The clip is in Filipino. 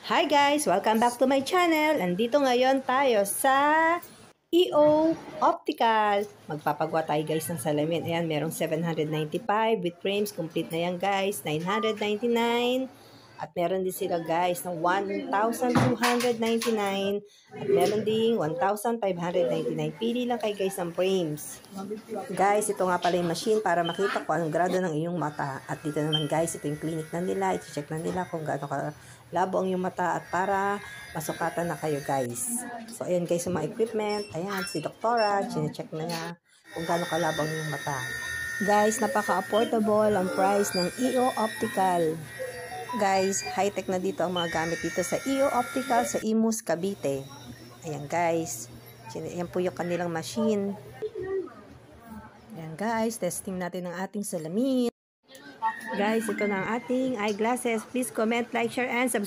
Hi guys! Welcome back to my channel. Andito ngayon tayo sa EO Optical. Magpapagawa tayo guys ng salamin. Ayan, merong 795 with frames. Complete na yan guys. 999. At meron din sila guys ng 1,299. At meron din 1,599. Pili lang kayo guys ng frames. Guys, ito nga pala yung machine para makita kung anong grado ng iyong mata. At dito naman guys, ito yung clinic na nila. I-check na nila kung gaano ka labo ang iyong mata at para masukatan na kayo guys. So ayan guys yung mga equipment. Ayan, si Doktora, chine-check na niya kung gaano kalabo ang iyong mata. Guys, napaka-affordable ang price ng EO Optical. Guys, high-tech na dito ang mga gamit dito sa EO Optical sa Imus, Cavite. Ayan guys, ayan po yung kanilang machine. Ayan guys, testing natin ang ating salamin. Guys, ito na ang ating eyeglasses. Please comment, like, share, and subscribe.